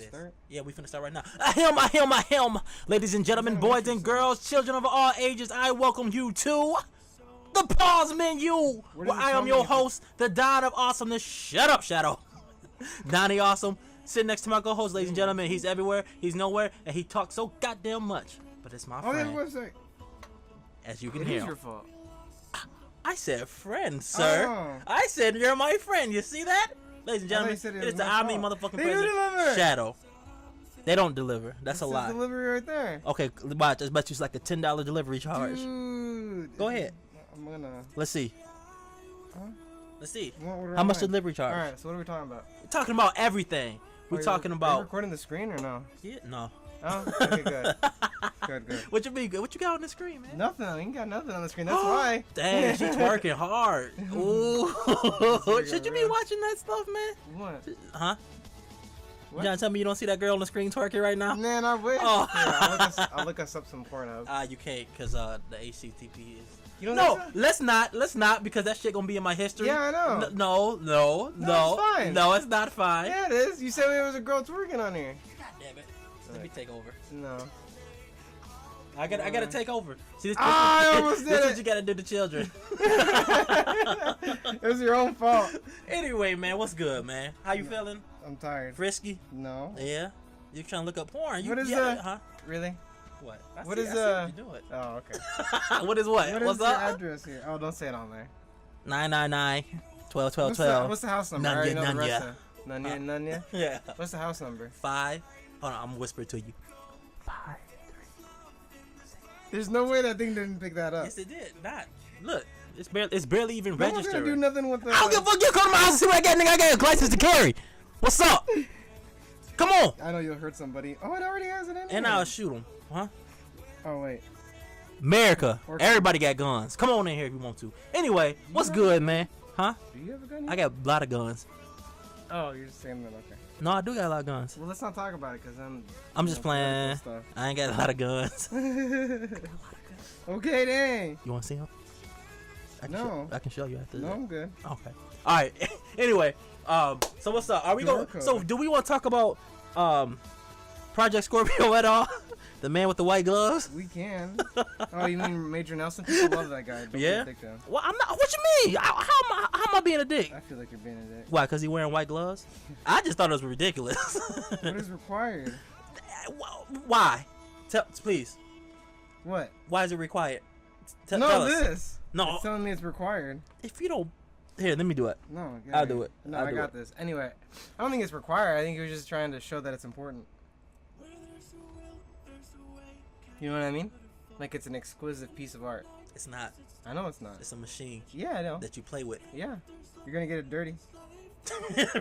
start? Yeah, we finna start right now. Ahem. Ladies and gentlemen, boys and girls, children of all ages, I welcome you to the Pause Menu, where I am your host, the Don of Awesomeness. Shut up, Shadow. Donnie Awesome, sitting next to my co-host, ladies and gentlemen. He's everywhere, he's nowhere, and he talks so goddamn much. But it's my friend. Website. As you can It hear. is your fault. I said friend, sir. Oh. I said you're my friend. You see that? Ladies and gentlemen, it it's the my Omni fault. motherfucking They president. do deliver. Shadow. They don't deliver. That's It a says lie. Delivery right there. Okay, watch. I bet you it's like a $10 delivery charge. Dude. Go ahead. I'm gonna. Let's see. Huh? Let's see. What How much am I? delivery charge? All right. So what are we talking about? We're talking about everything. We're talking Are you about. recording the screen or no? Yeah, no. Oh. Okay. Good. Good. What you mean? What you got on the screen, man? Nothing. You ain't got nothing on the screen. That's why. Dang, she's twerking hard. Ooh. Should you be watching that stuff, man? What? Huh? What? You trying to tell me you don't see that girl on the screen twerking right now? Man, I wish. Oh. Here, I'll look us up some Pornhub. You can't, cause the HTTP is. You don't No, think so? let's not, because that shit gonna be in my history. Yeah, I know. No, it's fine. No, it's not fine. Yeah, it is. You said there was a girl twerking on here. God damn it. Let me take over. No. I gotta take over. See, this, I almost did this is it. what you gotta do to children. It was your own fault. Anyway, man, what's good, man? How you feeling? I'm tired. Frisky? No. Yeah. You trying to look up porn? What is yeah, that? Huh? What? What? What I is, see what you doing. Oh, okay. What is what? What What's is your up? address here? Oh, don't say it on there. 999 12 12 12. What's the house number? I already know the rest of Nanya. Yeah. What's the house number? 5. Hold on, I'm gonna whisper it to you. 5. There's no way that thing didn't pick that up. Yes, it did. Not. Look, it's barely even No one's registered. gonna do nothing with the. I don't give a fuck. You come to my house and see what I got, nigga. I got a license to carry. What's up? Come on. I know you'll hurt somebody. Oh, it already has it in. And there. I'll shoot him. Huh? Oh wait. America. Or- Everybody got guns. Come on in here if you want to. Anyway, what's good, man? Huh? Do you have a gun? Here? I got a lot of guns. Oh, you're just saying that. Okay. No, I do got a lot of guns. Well, let's not talk about it, cause I'm just playing. Stuff. I ain't got a lot of guns. Okay, dang. You want to see them? No. I can show you after No, that. I'm good. Okay. All right. Anyway, so what's up? Are we going? So do we want to talk about Project Scorpio at all? The man with the white gloves? We can. Oh, you mean Major Nelson? People love that guy. Don't be a Yeah. dick to him. Well, I'm not. What you mean? How am I being a dick? I feel like you're being a dick. Why? Cause he wearing white gloves? I just thought it was ridiculous. What is required? Why? Please. What? Why is it required? No, tell us. this. No. It's telling me it's required. If you don't, here, let me do it. No. I'll do it. No, I'll I do got it. this. Anyway, I don't think it's required. I think he was just trying to show that it's important. You know what I mean? Like it's an exquisite piece of art. It's not. I know it's not. It's a machine Yeah, I know. that you play with. Yeah. You're gonna get it dirty.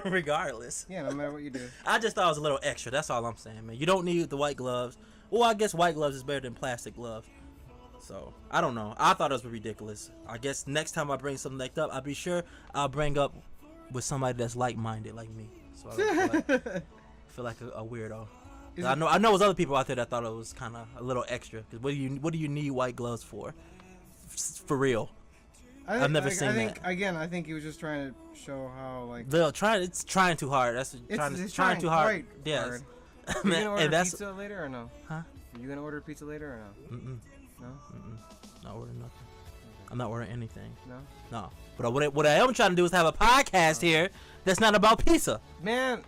Regardless. Yeah, no matter what you do. I just thought it was a little extra. That's all I'm saying, man. You don't need the white gloves. Well, I guess white gloves is better than plastic gloves. So, I don't know. I thought it was ridiculous. I guess next time I bring something like that, I'll be sure I'll bring up with somebody that's like-minded like me. So I don't feel like a weirdo. I know there's other people out there that thought it was kind of a little extra. Cause what do you need white gloves for? For real. I've never seen that. Again, I think he was just trying to show how like. It's trying too hard. That's It's trying too hard. quite Yes. hard. Are you gonna order and that's pizza later or no? Huh? Are you gonna order pizza later or no? No. Not ordering nothing. I'm not ordering anything. No. But what I am trying to do is have a podcast here that's not about pizza. Man,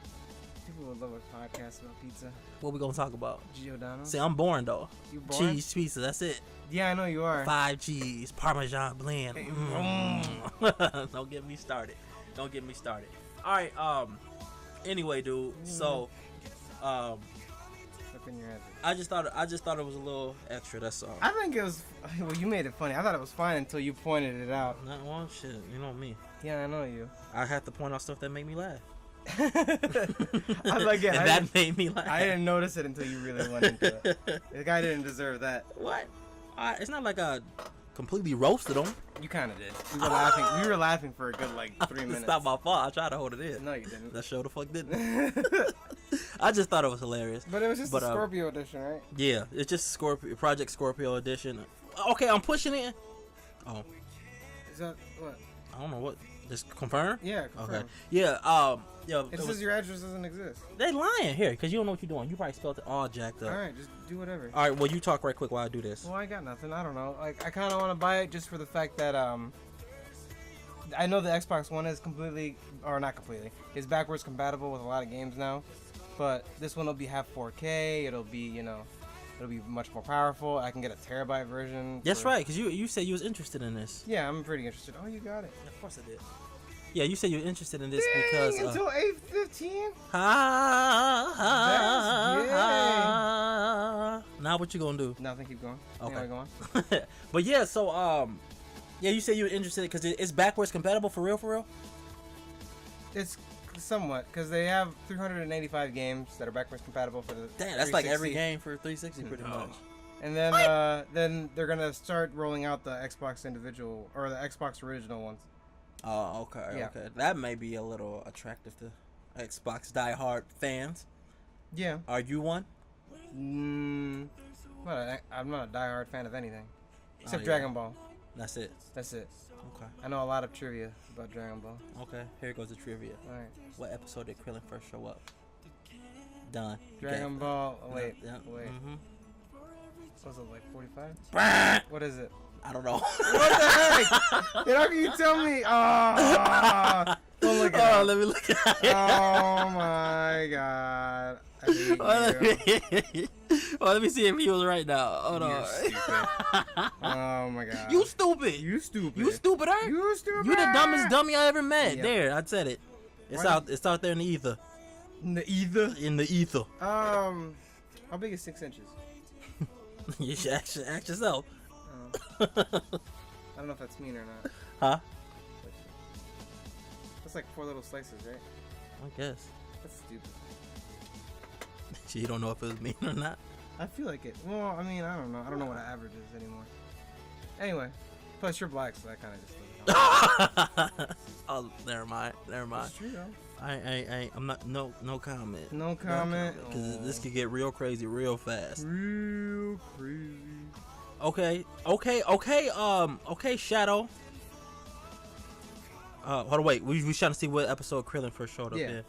people would love a podcast about pizza. What we gonna talk about? Giordano. See, I'm boring though. You boring? Cheese pizza. That's it. Yeah, I know you are. 5 cheese, Parmesan blend. Don't get me started. Don't get me started. All right. Anyway, dude. So, Look in your head. I just thought it was a little extra. That's all. I think it was. Well, you made it funny. I thought it was fine until you pointed it out. Not one shit. You know me. Yeah, I know you. I have to point out stuff that make me laugh. That made me laugh. I didn't notice it until you really went into it. The guy didn't deserve that. What? It's not like I completely roasted him. You kind of did. We were laughing. We were laughing for a good 3 minutes. It's not my fault. I tried to hold it in. No, you didn't. That show the fuck didn't. I just thought it was hilarious. But it was just a Scorpio edition, right? Yeah, it's just Project Scorpio edition. Okay, I'm pushing it. Oh. Is that what? I don't know what. Just confirm. Yeah, confirm. Okay. Yeah. Yo. It says your address doesn't exist. They lying here because you don't know what you're doing. You probably spelled it all jacked up. All right, just do whatever. All right. Well, you talk right quick while I do this. Well, I got nothing. I don't know. Like, I kind of want to buy it just for the fact that I know the Xbox One is completely, or not completely, is backwards compatible with a lot of games now. But this one will be half 4K. It'll be, you know, it'll be much more powerful. I can get a terabyte version. That's right, because you said you was interested in this. Yeah, I'm pretty interested. Oh, you got it. Of course I did. Yeah, you said you were interested in this Dang, because until 8:15. Now what you gonna do? Nothing. Keep going. Okay. Anyway, go on. But yeah, so yeah, you said you were interested because it's backwards compatible for real. It's somewhat because they have 385 games that are backwards compatible for the. Damn, that's like 360. every game for 360 pretty much. And then they're gonna start rolling out the Xbox individual or the Xbox original ones. Oh, okay, Yeah. okay. That may be a little attractive to Xbox diehard fans. Yeah. Are you one? I'm not a diehard fan of anything except yeah. Dragon Ball. That's it. That's it. Okay. I know a lot of trivia about Dragon Ball. Okay. Here goes the trivia. All right. What episode did Krillin first show up? Done. Dragon Ball. Oh, wait. Yeah. Wait. Mm-hmm. What was it, like 45? I What is it? don't know. What the heck? Then how can you tell me? Oh, don't look at Oh, it. let me look at it. Oh my god. I hate you. Well, let me see if he was right now. Hold You're on. stupid. Oh my god. You stupid. You stupid. You stupider. You stupid. You the dumbest dummy I ever met. Yep. There, I said it. It's Why- out. It's out there in the ether. In the either. In the ether. How big is 6 inches? You should ask yourself. I don't know if that's mean or not. Huh? That's like 4 little slices, right? I guess. That's stupid. You don't know if it was mean or not. I feel like it. Well, I mean, I don't know. I don't know what an average is anymore. Anyway, plus you're black, so that kind of just doesn't help. Oh, never mind. It's true, though. I'm not. No comment. No comment. Because this could get real crazy real fast. Real crazy. Okay. Shadow. Hold on, wait. We trying to see what episode Krillin first showed up Yeah. in.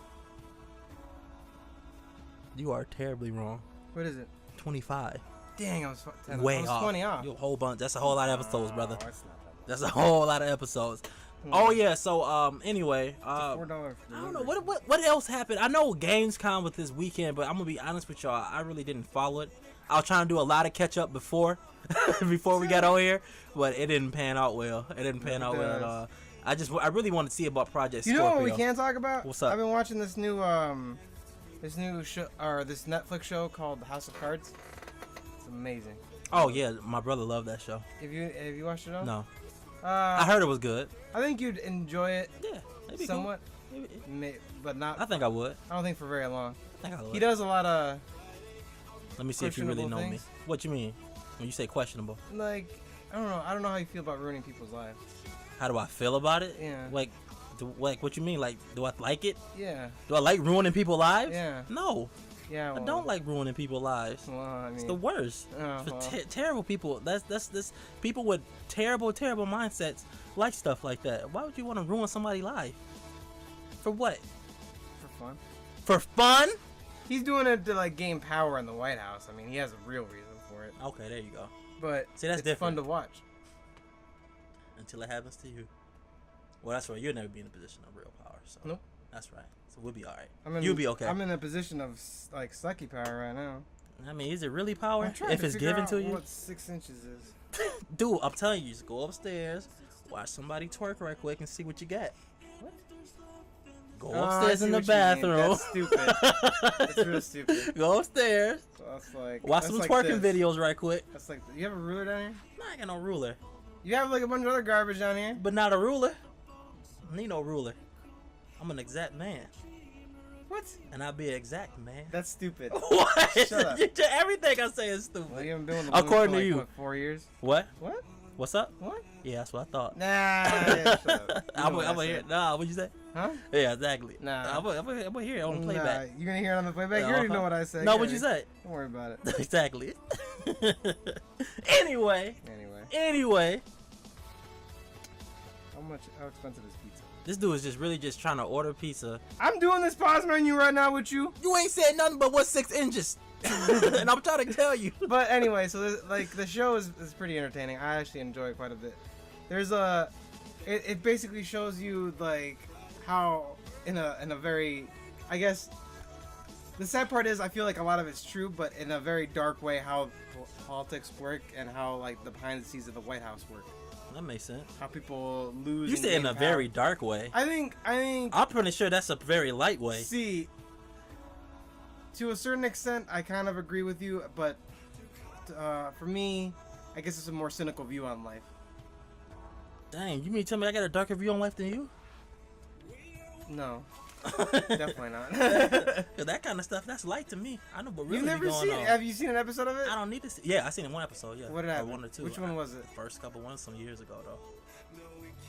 You are terribly wrong. What is it? 25. Dang, I was, Way I was off. 20 off. You a whole bunch. That's a whole lot of episodes, brother. Oh, it's not that That's a whole lot of episodes. Oh yeah. So anyway. bad. $4 for I don't know what else happened. I know Gamescom was this weekend, but I'm gonna be honest with y'all. I really didn't follow it. I was trying to do a lot of catch up before we got on here, but it didn't pan out well. It didn't pan out well at all. I really want to see about Project You know Scorpio. what we can talk about? What's up? I've been watching this new show or this Netflix show called House of Cards. It's amazing. Oh yeah, my brother loved that show. Have you watched it all? No, I heard it was good. I think you'd enjoy it Yeah, it'd be somewhat, cool. but not. I think I would. I don't think for very long. I think I would. He does a lot of Let me see if you really know questionable me. things. What you mean when you say questionable? like I don't know how you feel about ruining people's lives. How do I feel about it? Yeah. Like what you mean? Like, do I like it? Yeah. Do I like ruining people's lives? Yeah. No, Yeah. Well, I don't like ruining people's lives. Well, I mean, It's the worst. oh, For well. terrible people. That's people with terrible mindsets like stuff like that. Why would you want to ruin somebody's life? For what? for fun. For fun? He's doing it to like gain power in the White House. I mean, he has a real reason for it. Okay, there you go. But See, that's it's different. fun to watch. Until it happens to you. Well, that's right. You'll never be in a position of real power. So Nope. That's right. So we'll be all right. I'm in, You'll be okay. I'm in a position of like sucky power right now. I mean, is it really power I'm trying if to it's figure given out to you? What 6 inches is? Dude, I'm telling you, just go upstairs, watch somebody twerk right quick, and see what you got. What? Go Oh, I upstairs see in the what you mean. bathroom. That's stupid. That's real stupid. Go upstairs, So that's like watch that's some like twerking this. videos right quick. That's like you have a ruler down here. Nah, I ain't got no ruler, You have like a bunch of other garbage down here. but not a ruler. I need no ruler. I'm an exact man, What? and I'll be an exact man. That's stupid. What? Shut up. Everything I say is Well, stupid. you haven't been with the According woman to for, like, you. what, 4 years? What? What? What's up? What? Yeah, that's what I thought. Nah. Yeah, shut up. You know I'm what I gonna hear. said. Nah, what'd you say? Huh? Yeah, exactly. Nah. I'm gonna hear it on the Nah, playback. you're gonna hear it on the playback. You already know what I said. No, Get what'd you ready. say? Don't worry about it. Exactly. Anyway, Anyway, how expensive is pizza? This dude is just really just trying to order pizza. I'm doing this pause menu right now with you. You ain't said nothing but what's 6 inches. And I'm trying to tell you. But anyway, so like the show is pretty entertaining. I actually enjoy it quite a bit. There's it basically shows you like how in a very, I guess, the sad part is I feel like a lot of it's true, but in a very dark way how politics work and how like the behind the scenes of the White House work. That makes sense. How people lose. You say in a very dark way. I think. I'm pretty sure that's a very light way. See, to a certain extent, I kind of agree with you, but for me, I guess it's a more cynical view on life. Dang, you mean to tell me I got a darker view on life than you? No, definitely not. Cause that kind of stuff, that's light to me. I know what really You've never be going seen on. it? Have you seen an episode of it? I don't need to see. Yeah, I seen it one episode. Yeah. What did or happen? one or two. Which one was it? The first couple ones some years ago though.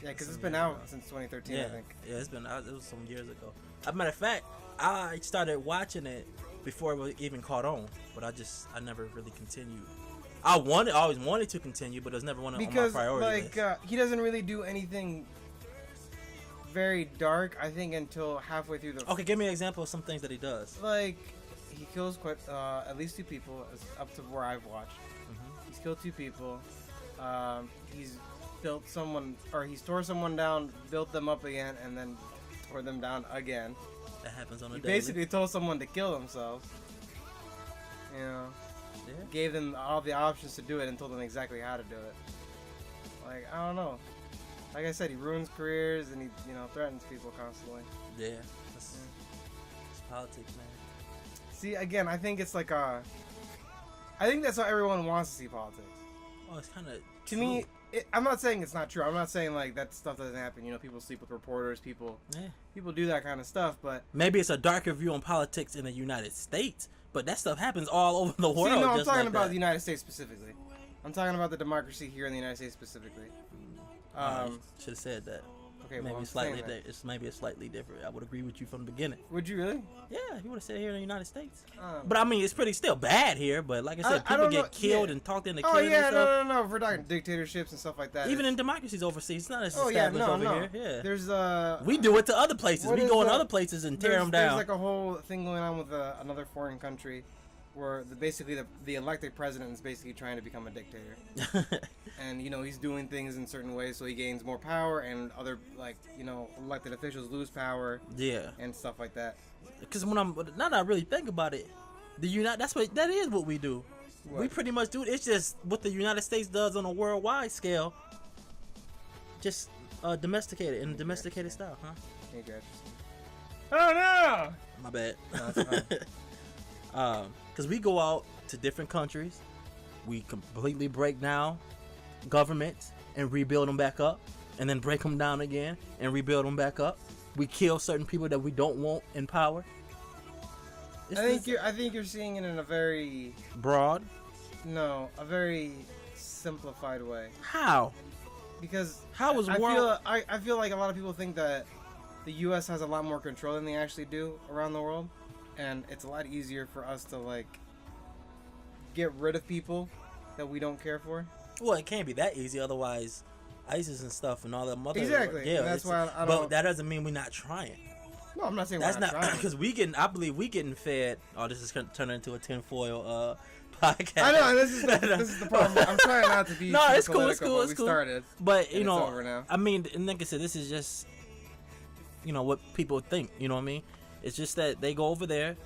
Yeah, because it's been out since 2013, Yeah, I think. yeah, it's been out. It was some years ago. As a matter of fact, I started watching it before it was even caught on, but I never really continued. I always wanted to continue, but it was never one of my priority list. He doesn't really do anything very dark, I think, until halfway through the. Okay, give me an example of some things that he does. Like, he kills quite at least 2 people, up to where I've watched. Mm-hmm. He's killed 2 people. He's built someone, or he's tore someone down, built them up again, and then tore them down again. That happens on a He daily. basically told someone to kill themselves. You know, Yeah. gave them all the options to do it and told them exactly how to do it. Like, I don't know. Like I said, he ruins careers and he, threatens people constantly. Yeah. It's politics, man. See, again, I think it's like I think that's how everyone wants to see politics. Oh, it's kind of. To me, I'm not saying it's not true. I'm not saying like that stuff doesn't happen. People sleep with reporters. People do that kind of stuff. But maybe it's a darker view on politics in the United States, but that stuff happens all over the world. See, no, I'm just talking like about that. the United States specifically. I'm talking about the democracy here in the United States specifically. Should have said that. Okay, Maybe well, slightly. It's maybe a slightly different. I would agree with you from the beginning. Would you really? Yeah, you would have said here in the United States. But I mean, it's pretty still bad here. But like I said, I people don't know, get killed yeah. and talked into Oh killing yeah, and stuff. no. If we're talking dictatorships and stuff like that. Even in democracies overseas, it's not as Oh yeah, established no, over no. here. Yeah, There's we do it to other places. what We is go in that? other places and tear there's, them down. There's like a whole thing going on with another foreign country, where basically the elected president is basically trying to become a dictator. And he's doing things in certain ways so he gains more power, and other elected officials lose power. Yeah, and stuff like that. because now that I really think about it, that is what we do. What? We pretty much do it. It's just what the United States does on a worldwide scale. Just domesticated in a domesticated style, huh? Hey, guys. Oh no! My bad. No, it's fine. Because we go out to different countries, we completely break down governments and rebuild them back up, and then break them down again and rebuild them back up. We kill certain people that we don't want in power. I think you're seeing it in a very broad. No, a very simplified way. How? Because How is I world? feel like a lot of people think that the U.S. has a lot more control than they actually do around the world, and it's a lot easier for us to like get rid of people that we don't care for. Well, it can't be that easy. Otherwise, ISIS and stuff and all that mother. Exactly. Yeah, And that's why I don't. But that doesn't mean we're not trying. No, I'm not saying That's we're not trying. because I believe we getting fed. Oh, this is turning into a tinfoil podcast. I know, and this is the problem. I'm trying not to be. No, too it's cool. It's political, cool. but It's we cool. started. But and it's over now. I mean, and like I said, this is just what people think. You know what I mean? It's just that they go over there,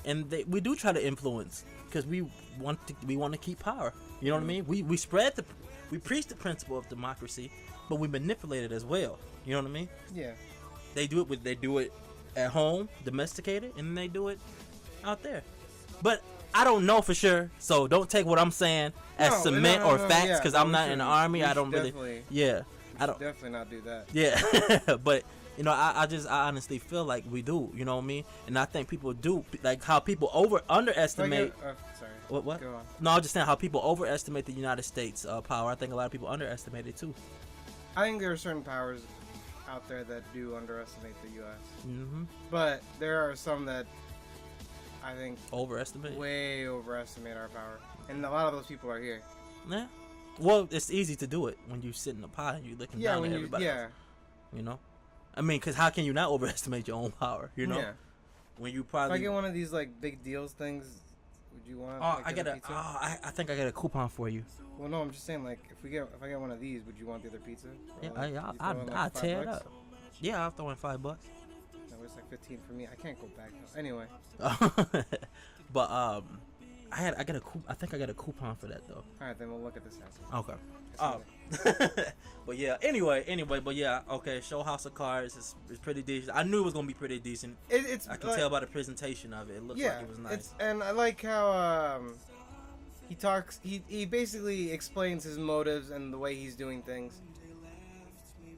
and we do try to influence because we want to keep power. You know what I mean? We preach the principle of democracy, but we manipulate it as well. You know what I mean? Yeah. They do it at home, domesticated, and then they do it out there. But I don't know for sure, so don't take what I'm saying as cement or facts because I'm not in the army. I don't really. Yeah, I don't definitely not do that. Yeah, but I honestly feel like we do. You know what I mean? And I think people do, like how people underestimate. Sorry. What? Go on. No, I'm just saying how people overestimate the United States power. I think a lot of people underestimate it too. I think there are certain powers out there that do underestimate the U.S. Mm-hmm. But there are some that I think Overestimate. way overestimate our power, and a lot of those people are here. Yeah. Well, it's easy to do it when you sit in a pot and you're looking down at everybody. Yeah. Else, you know. I mean, because how can you not overestimate your own power? You know, Yeah. when you If probably I get one of these like big deals things, would you want? oh, like, I the get other a pizza? I think I get a coupon for you. Well, no, I'm just saying like if I get one of these, would you want the other pizza? Yeah, Or, like, you throw in, like, I'll $5? tear it up. Yeah, I'll throw in $5. That was like 15 for me. I can't go back though. Anyway. But I got a I think I got a coupon for that though. All right, then we'll look at this house. Okay. But yeah, anyway, but yeah, okay. Show House of Cards is pretty decent. I knew it was gonna be pretty decent. It's I can tell by the presentation of it. It looks like it was nice. And I like how he talks. He basically explains his motives and the way he's doing things.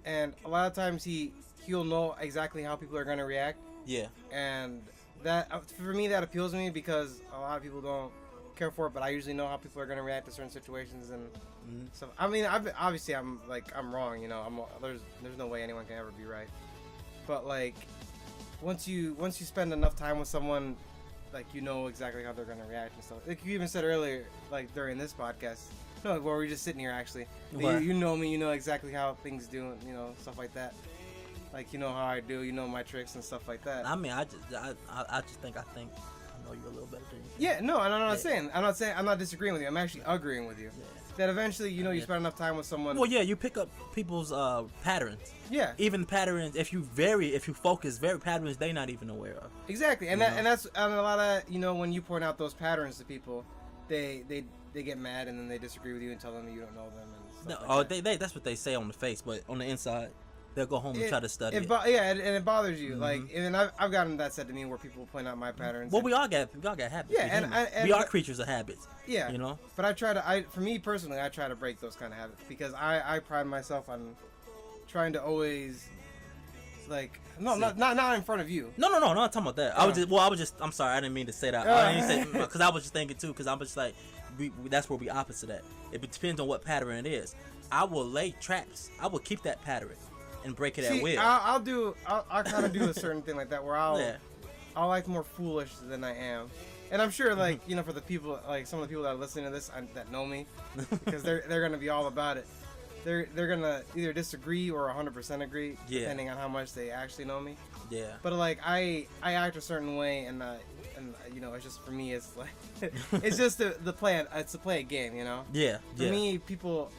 And a lot of times he'll know exactly how people are gonna react. Yeah. And that for me that appeals to me because a lot of people don't care for it, but I usually know how people are gonna react to certain situations and stuff. I mean, obviously I'm wrong, you know. There's no way anyone can ever be right. But like once you spend enough time with someone, like you know exactly how they're gonna react and stuff. Like you even said earlier, like during this podcast, no, where we're just sitting here actually. You know me, you know exactly how things do, you know, stuff like that. Like you know how I do, you know my tricks and stuff like that. I mean, I just think I know you a little better than you. Yeah, no, and I'm not disagreeing with you. I'm actually agreeing with you. Yeah. That eventually, you know, you spend enough time with someone. Well, yeah, you pick up people's patterns. Yeah. Even patterns, if you focus, very patterns they not even aware of. Exactly, and that's a lot of, you know, when you point out those patterns to people, they get mad and then they disagree with you and tell them you don't know them and stuff like that. They that's what they say on the face, but on the inside, they'll go home and try to study it. And it bothers you. Like, and I've gotten that said to me where people point out my patterns. Well, we all got habits. Yeah, and we are creatures of habits. Yeah, you know. But for me personally, I try to break those kind of habits because I pride myself on trying to always, like, not in front of you. No, not talking about that. Yeah. I'm sorry, I didn't mean to say that. I didn't say because I was just thinking too, because I'm just like, that's where we opposite at. It depends on what pattern it is. I will lay traps. I will keep that pattern and break it at will. I'll kind of do a certain thing like that where I'll act more foolish than I am. And I'm sure, like, you know, for the people, like some of the people that are listening to this that know me, because they're gonna be all about it. They're gonna either disagree or 100% agree, depending on how much they actually know me. Yeah. But like I act a certain way, and you know, it's just for me, it's like it's just the plan. It's to play a game, you know. Yeah. For me, people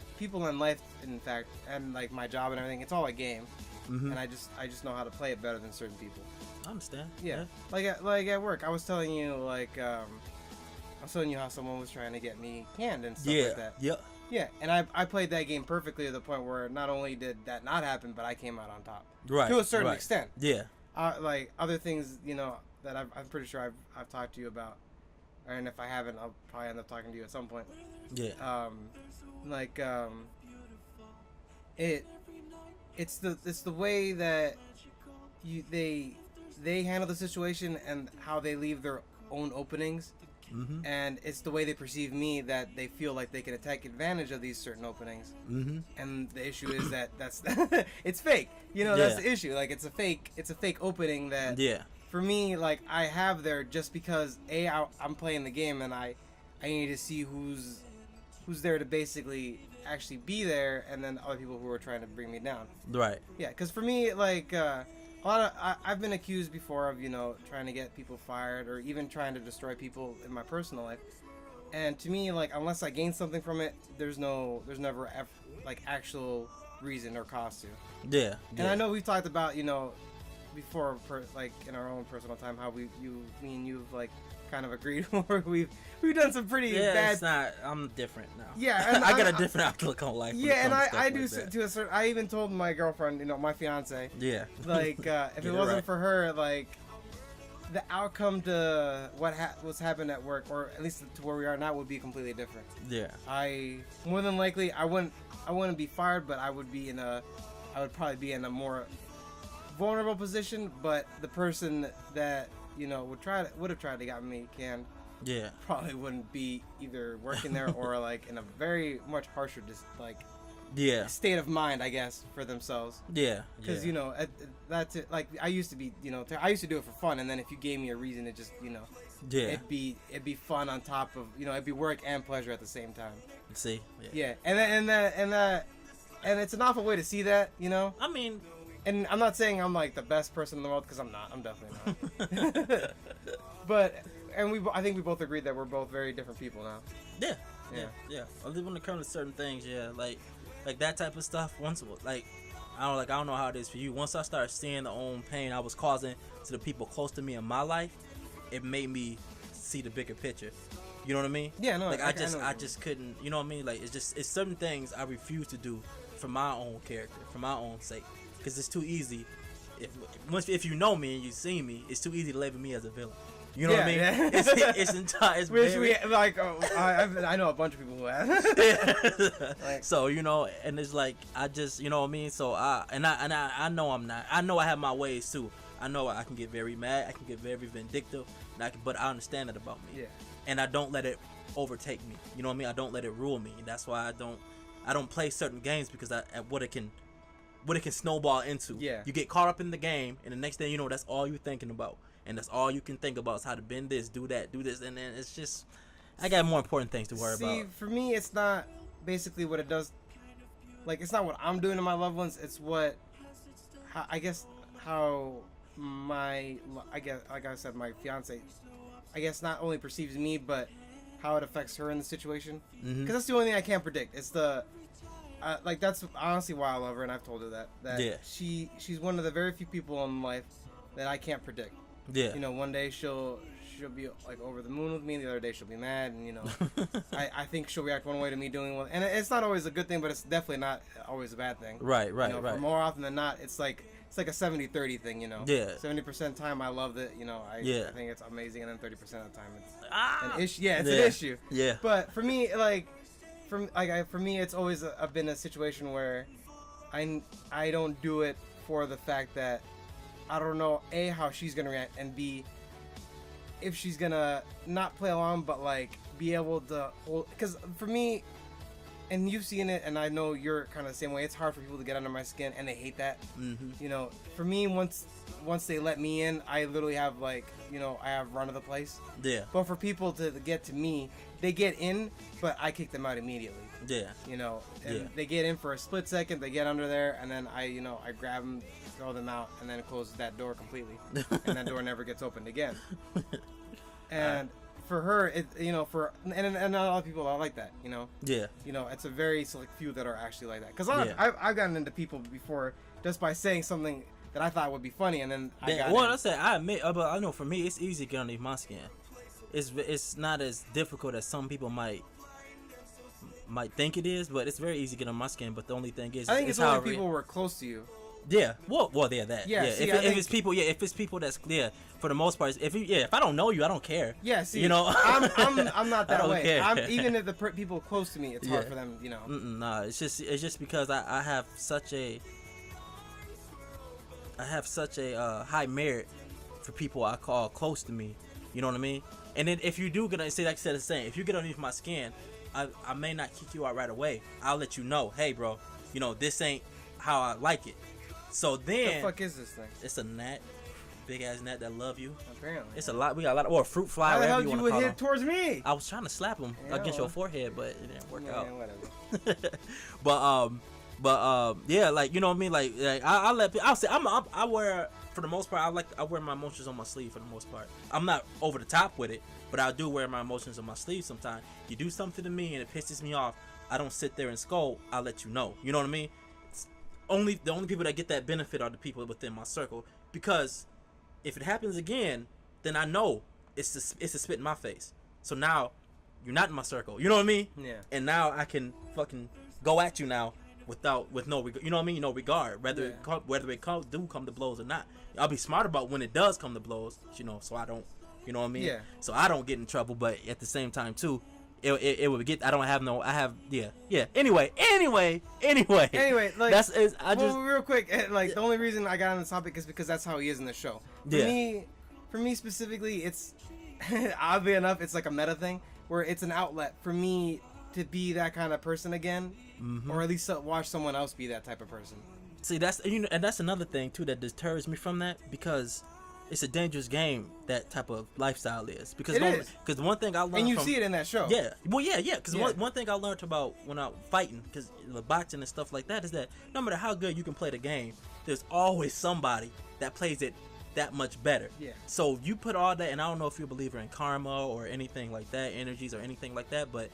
in life, in fact, and like my job and everything, it's all a game, and I just know how to play it better than certain people. I understand. Yeah. Like at work, I was telling you how someone was trying to get me canned and stuff like that. Yeah. Yeah, and I played that game perfectly to the point where not only did that not happen, but I came out on top. Right. To a certain extent. Yeah. Like other things, you know, that I'm pretty sure I've talked to you about, and if I haven't, I'll probably end up talking to you at some point. Yeah. It's the way that they handle the situation and how they leave their own openings. And it's the way they perceive me that they feel like they can take advantage of these certain openings. And the issue is that's it's fake. You know, that's the issue. Like it's a fake opening that for me, like I have there just because I'm playing the game and I need to see who's there to basically actually be there, and then other people who are trying to bring me down. Right. Yeah, because for me, like I've been accused before of, you know, trying to get people fired or even trying to destroy people in my personal life. And to me, like, unless I gain something from it, there's never like actual reason or cause to. Yeah. And I know we've talked about, you know, before, like in our own personal time, how me and you've like kind of agreed or we've done some pretty bad. It's not. I'm different now. Yeah, and I got a different outlook on life. Yeah, and I do like to a certain. I even told my girlfriend, you know, my fiance. Yeah. Like if it wasn't for her, like the outcome to what's happened at work, or at least to where we are now, would be completely different. Yeah. More than likely I wouldn't be fired, but I would probably be in a more vulnerable position. But the person that, you know, would have tried to get me canned. Yeah. Probably wouldn't be either working there or like in a very much harsher state of mind, I guess, for themselves. Yeah. Because you know that's it. Like I used to be, you know, I used to do it for fun, and then if you gave me a reason to just, you know, it'd be fun on top of, you know, it'd be work and pleasure at the same time. See. Yeah. And it's an awful way to see that, you know. I mean, and I'm not saying I'm like the best person in the world because I'm not. I'm definitely not. But I think we both agreed that we're both very different people now. Yeah. At least when it comes to certain things, yeah, like that type of stuff. Once, like, I don't know how it is for you. Once I started seeing the own pain I was causing to the people close to me in my life, it made me see the bigger picture. You know what I mean? Yeah, no. Like I just couldn't. You know what I mean? Like it's certain things I refuse to do for my own character, for my own sake, because it's too easy. If you know me and you see me, it's too easy to label me as a villain. You know what I mean? Yeah. It's entire. It's Which very, we like. I know a bunch of people who have. Like, so and it's like I just, you know what I mean. So I know I'm not. I know I have my ways too. I know I can get very mad. I can get very vindictive. But I understand that about me. Yeah. And I don't let it overtake me. You know what I mean? I don't let it rule me. And that's why I don't play certain games because at what it can snowball into. Yeah. You get caught up in the game, and the next thing you know, that's all you're thinking about. And that's all you can think about is how to bend this, do that, do this, and then it's just, I got more important things to worry about. See, for me, it's not basically what it does. Like, it's not what I'm doing to my loved ones. It's how my, like I said, my fiance, I guess not only perceives me, but how it affects her in the situation. Because that's the only thing I can't predict. It's like that's honestly why I love her, and I've told her that Yeah. she's one of the very few people in life that I can't predict. Yeah. You know, one day she'll be like over the moon with me, the other day she'll be mad, and you know, I think she'll react one way to me doing one, and it's not always a good thing, but it's definitely not always a bad thing. Right. You know, for more often than not, it's like a 70-30 thing, you know. Yeah. 70% of the time I loved it, you know, I think it's amazing, and then 30% of the time it's an issue. Yeah, it's an issue. Yeah. But for me, for me, it's always been a situation where I don't do it for the fact that I don't know A, how she's gonna react, and B, if she's gonna not play along, but like be able to hold. Because for me, and you've seen it, and I know you're kind of the same way. It's hard for people to get under my skin, and they hate that. You know, for me, once they let me in, I literally have I have run of the place. Yeah. But for people to get to me, they get in, but I kick them out immediately. Yeah. You know, and they get in for a split second, they get under there, and then I grab them, throw them out, and then close that door completely, and that door never gets opened again. And for her, and a lot of people are like that, you know. Yeah. You know, it's a very select few that are actually like that. Because I've gotten into people before just by saying something that I thought would be funny, and then I admit, but I know for me, it's easy to get underneath my skin. It's not as difficult as some people might think it is, but it's very easy to get on my skin. But the only thing is, I think it's only people who are close to you. Yeah, well, yeah, that. Yeah, yeah. See, if it's people that's for the most part. If I don't know you, I don't care. Yeah, see, you know, I'm not that way. Care. Even if the people close to me, it's hard for them, you know. Nah, it's just because I have such a high merit for people I call close to me. You know what I mean? And then if you do get, like I said, the same. If you get underneath my skin, I may not kick you out right away. I'll let you know, hey, bro, you know, this ain't how I like it. So then, the fuck is this thing? It's a gnat, big ass gnat that love you. Apparently, it's a lot. We got a lot, or a fruit fly. How the hell you would hit towards me? I was trying to slap him against your forehead, but it didn't work out. Whatever. but yeah, like, you know what I mean. Like I'll say I wear, for the most part, I wear my emotions on my sleeve for the most part. I'm not over the top with it, but I do wear my emotions on my sleeve sometimes. You do something to me and it pisses me off, I don't sit there and scold. I'll let you know. You know what I mean? The only people that get that benefit are the people within my circle, because if it happens again, then I know it's a spit in my face. So now you're not in my circle. You know what I mean? Yeah. And now I can fucking go at you now with no, you know what I mean? No regard, whether it come to blows or not. I'll be smart about when it does come to blows, you know, so I don't, you know what I mean? Yeah. So I don't get in trouble, but at the same time too, it would get. Anyway, like, real quick, like, the only reason I got on this topic is because that's how he is in the show. For me specifically, it's oddly enough, it's like a meta thing where it's an outlet for me to be that kind of person again, or at least watch someone else be that type of person. See, that's, and that's another thing too that deters me from that, because it's a dangerous game. That type of lifestyle is because It is. because one thing I learned And you from, see it in that show. yeah, well, yeah. Because Yeah. one thing I learned about when I fighting, because the boxing and stuff like that, is that no matter how good you can play the game, there's always somebody that plays it that much better. Yeah. So you put all that, and I don't know if you're a believer in karma or anything like that, energies or anything like that, but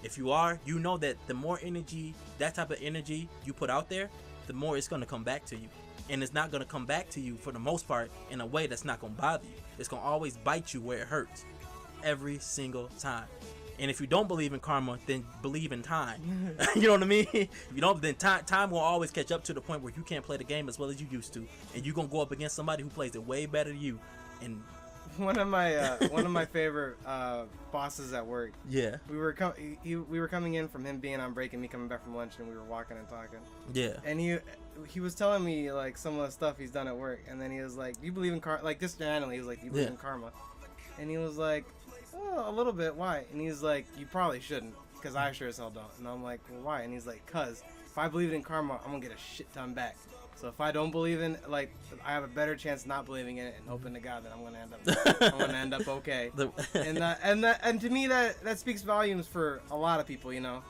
if you are, you know that the more energy, that type of energy you put out there, the more it's going to come back to you. And it's not going to come back to you for the most part in a way that's not going to bother you. It's going to always bite you where it hurts every single time. And if you don't believe in karma, then believe in time. You know what I mean? If you don't, then time will always catch up to the point where you can't play the game as well as you used to, and you're gonna go up against somebody who plays it way better than you. And One of my favorite bosses at work. yeah, We were coming in from him being on break and me coming back from lunch, and we were walking and talking. yeah, And he was telling me like some of the stuff he's done at work, and then he was like, "Do you believe in karma?" Like just randomly, he was like, "Do you believe Yeah. in karma?" And he was like, "Oh, a little bit. Why?" And he's like, "You probably shouldn't, because I sure as hell don't." And I'm like, "Well, why?" And he's like, "Cause if I believe in karma, I'm gonna get a shit ton back. So if I don't believe in, like, I have a better chance not believing in it and hoping to God that I'm gonna end up okay." And to me that speaks volumes for a lot of people, you know,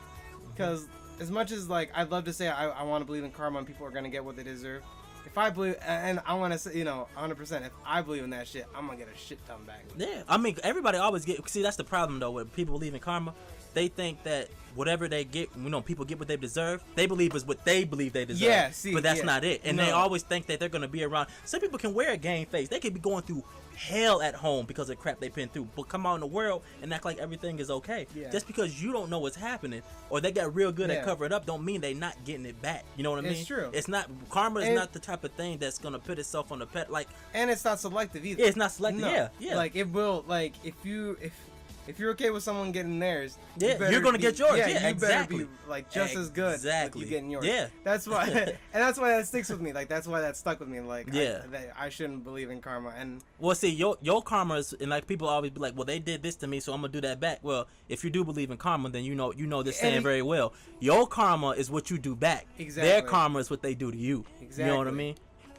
because as much as like I'd love to say I want to believe in karma and people are gonna get what they deserve, if I believe, and I want to say, you know, 100%, if I believe in that shit, I'm gonna get a shit ton back. yeah. I mean, everybody always see, that's the problem though. When people believe in karma, they think that whatever they get, you know, people get what they deserve. They believe is what they believe they deserve. Yeah, see, but that's yeah. not it. And No. they always think that they're gonna be around. Some people can wear a game face. They could be going through hell at home because of crap they've been through, but come out in the world and act like everything is okay. Yeah. Just because you don't know what's happening or they got real good Yeah. at covering it up, don't mean they not getting it back. You know what I mean? It's true. It's not karma is And- not the type of thing that's gonna put itself on the pet like. And it's not selective either. Yeah, it's not selective. No. Yeah, yeah. Like it will, like if you're okay with someone getting theirs, you Yeah, better you're gonna be- get yours. Yeah, you exactly. better be like just as good Exactly. with you getting yours. Yeah. That's why, and that's why that sticks with me. Like that's why that stuck with me. Like Yeah. I shouldn't believe in karma. And Well, see, your karma is, and like people always be like, well, they did this to me, so I'm gonna do that back. Well, if you do believe in karma, then you know this saying And- very well. Your karma is what you do back. Exactly. Their karma is what they do to you. You know what I Exactly. mean?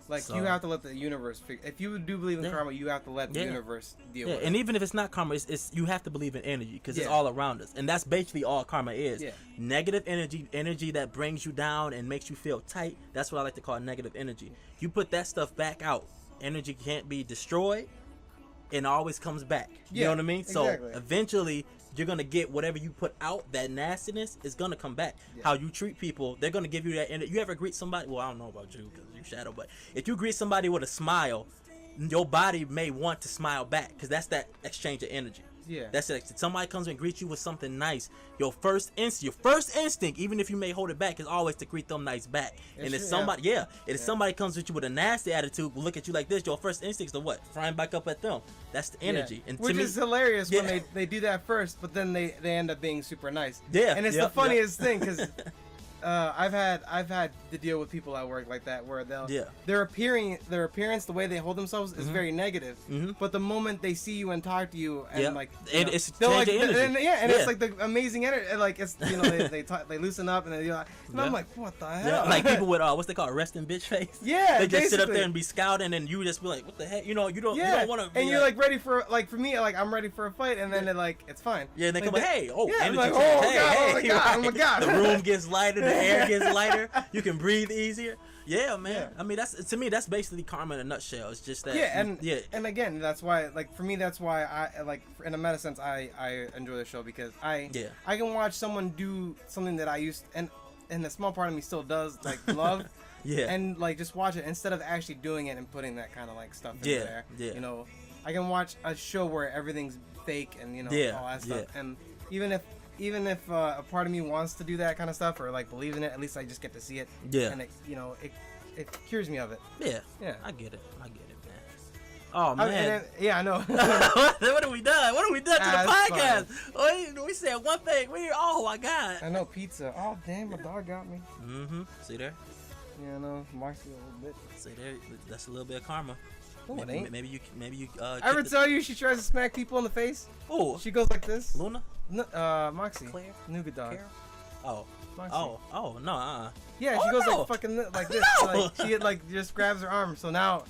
like So- you have to let the universe if you do believe in Yeah. karma, you have to let the Yeah. universe deal Yeah, with and it. even if it's not karma, it's you have to believe in energy because it's Yeah. all around us, and that's basically all karma is. Yeah. Negative energy that brings you down and makes you feel tight. That's what I like to call negative energy. You put that stuff back out, energy can't be destroyed, and always comes back. You Yeah, know what I mean? exactly. So eventually, you're gonna get whatever you put out. That nastiness is gonna come back. Yeah. How you treat people, they're gonna give you that energy. You ever greet somebody? Well, I don't know about you because you shadow, but if you greet somebody with a smile, your body may want to smile back because that's that exchange of energy. Yeah. That's it. If somebody comes and greets you with something nice, your first instinct, even if you may hold it back, is always to greet them nice back. It's And if true, somebody, if somebody comes at you with a nasty attitude, look at you like this, your first instinct is to what? Frying back up at them. That's the energy. Yeah. And Which to me, is hilarious Yeah. when they do that first, but then they end up being super nice. Yeah, and it's yeah, the funniest thing because I've had to deal with people at work like that where their appearance, the way they hold themselves is very negative. Mhm. But the moment they see you and talk to you and Yeah. like And know, it's they're like, change of energy. and Yeah. it's like the amazing energy. Like it's they loosen up and and Yeah. I'm like, what the hell? yeah, like people with what's they call resting bitch face. Yeah, they just sit up basically. there and be scouting, and you just be like, what the heck? You don't Yeah, want to. and you're like ready for for me, like I'm ready for a fight, and then they're like, it's fine. Yeah, and they Like, come like, hey, oh, yeah, I'm energy like, change. oh, Hey, God, hey, oh my God, oh my right. God. The room gets lighter, the air gets lighter. You can breathe easier. Yeah, man. Yeah. I mean, to me, that's basically karma in a nutshell. It's just that. Yeah, and yeah, and again, that's why, like for me, that's why I like in a meta sense, I enjoy the show because I can watch someone do something that I used and a small part of me still does like love. yeah, And like just watch it instead of actually doing it and putting that kind of like stuff in Yeah, there. yeah. You know, I can watch a show where everything's fake and Yeah, all that stuff. yeah. And even if a part of me wants to do that kind of stuff or like believe in it, at least I just get to see it. Yeah. And it cures me of it. yeah. Yeah. I get it, man. Oh I man. mean, yeah, I know. what have we done? What have we done to the That's podcast? We said one thing. Oh my God. I know pizza. Oh damn, my dog got me. Mm-hmm. See there? Yeah, I know. Marcy a little bit. See there? That's a little bit of karma. No, it ain't. Maybe you. I ever tell you she tries to smack people in the face? Oh, She goes like this. Luna? No, Moxie. Claire? Nougat dog. Carol? Oh. Moxie. No. Yeah, Oh, she goes no. like fucking like this. No. Like she like just grabs her arm. So now,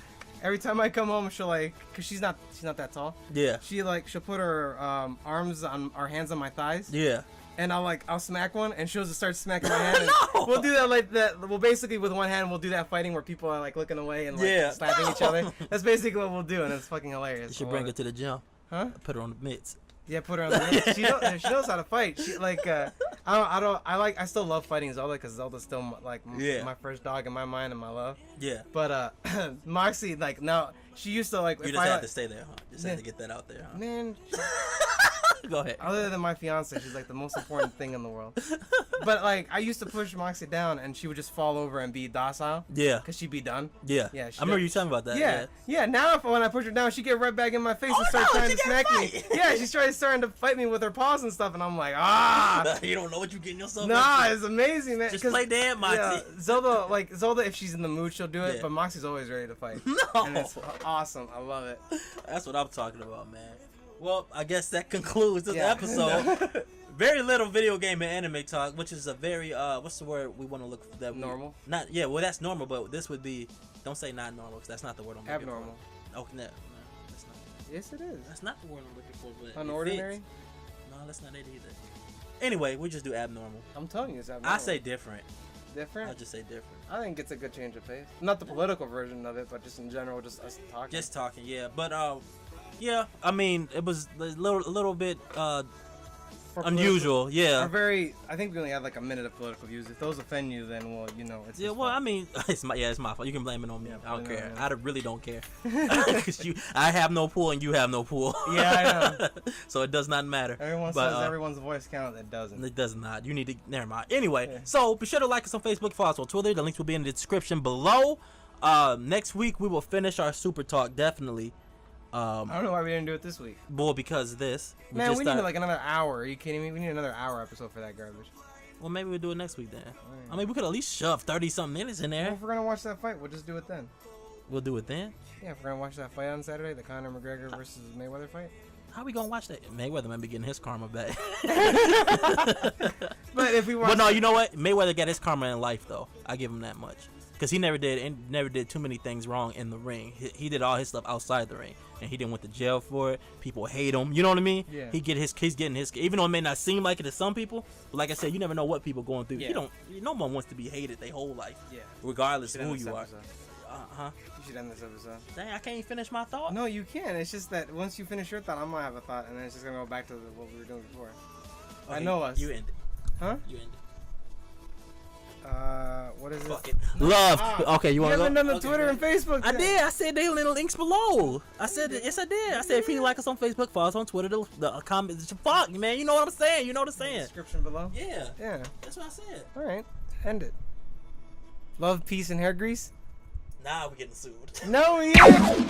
every time I come home, she'll like, cause she's not that tall. Yeah. She'll put her hands on my thighs. Yeah. And I'll smack one, and she'll just start smacking my hand. No! We'll do that like that. Well, basically with one hand, we'll do that fighting where people are like looking away and like slapping each other. That's basically what we'll do, and it's fucking hilarious. You should bring her to the gym. Huh? Put her on the mitts. Yeah, put her on the mitts. She knows how to fight. She like I still love fighting Zelda because Zelda's still like my first dog in my mind and my love. Yeah. But Moxie, like, now she used to like. You just had to stay there, huh? Just had to get that out there, huh? Man. Go ahead. Other than my fiance, she's like the most important thing in the world. But like, I used to push Moxie down, and she would just fall over and be docile. Yeah. Cause she'd be done. Yeah. Yeah. I remember you talking about that. Yeah. Now when I push her down, she get right back in my face and start trying to smack me. Yeah, she's starting to fight me with her paws and stuff, and I'm like, ah. You don't know what you're getting yourself Nah, into. it's amazing, man. Just play dead, Moxie. Yeah, Zelda, if she's in the mood, she'll do it. But Moxie's always ready to fight. No. And it's awesome. I love it. That's what I'm talking about, man. Well, I guess that concludes this Yeah. episode. Very little video game and anime talk, which is a very what's the word we want to look for? That Normal. Well, that's normal, but this would be, don't say not normal because that's not the word I'm looking Abnormal. for. Oh, no, that's not. Yes, it is. That's not the word I'm looking for. But Unordinary. No, that's not it either. Anyway, we just do abnormal. I'm telling you, it's abnormal. I say different. Different. I just say different. I think it's a good change of pace. Not the political version of it, but just in general, just us talking. Just talking, yeah. But yeah. I mean, it was a little bit unusual, yeah. I think we only had like a minute of political views. If those offend you, then well, you know, it's yeah. his Well, fault. I mean, it's my fault. You can blame it on me. Yeah, I don't care. yeah. I really don't care. Cause I have no pool and you have no pool. Yeah, I know. So it does not matter. Everyone says everyone's voice counts. It doesn't. It does not. You need to. Never mind. Anyway, Yeah. so be sure to like us on Facebook, follow us on Twitter. The links will be in the description below. Next week we will finish our super talk definitely. I don't know why we didn't do it this week. Well, because of this. Man, we need like another hour. Are you kidding me? We need another hour episode for that garbage. Well, maybe we'll do it next week then. Right. I mean, we could at least shove 30-something minutes in there. Well, if we're gonna watch that fight, we'll just do it then. We'll do it then. Yeah, if we're gonna watch that fight on Saturday, the Conor McGregor versus Mayweather fight. How we gonna watch that? Mayweather might be getting his karma back. But if we watch, But no, you know what? Mayweather got his karma in life though. I give him that much. Cause he never did too many things wrong in the ring. He did all his stuff outside the ring, and he didn't went to jail for it. People hate him. You know what I mean? Yeah. He's getting his. Even though it may not seem like it to some people, but like I said, you never know what people going through. Yeah. No one wants to be hated their whole life, yeah, regardless should of who end this you are. episode. Huh? You should end this episode. Dang, I can't finish my thought. No, you can. It's just that once you finish your thought, I'm gonna have a thought, and then it's just gonna go back to what we were doing before. Okay, I know us. You end it. Huh? You end it. What is Fuck it? it. Love. Okay, you You want to haven't go? done the Okay, Twitter go. and Facebook. I thing. did. I said they in the links below. I said yes, I did. I said if you like us on Facebook, follow us on Twitter. The comments. Fuck, man. You know what I'm saying. You know what I'm saying. Description below. Yeah. Yeah. That's what I said. All right. End it. Love, peace, and hair grease. Now we're getting sued. No, yeah.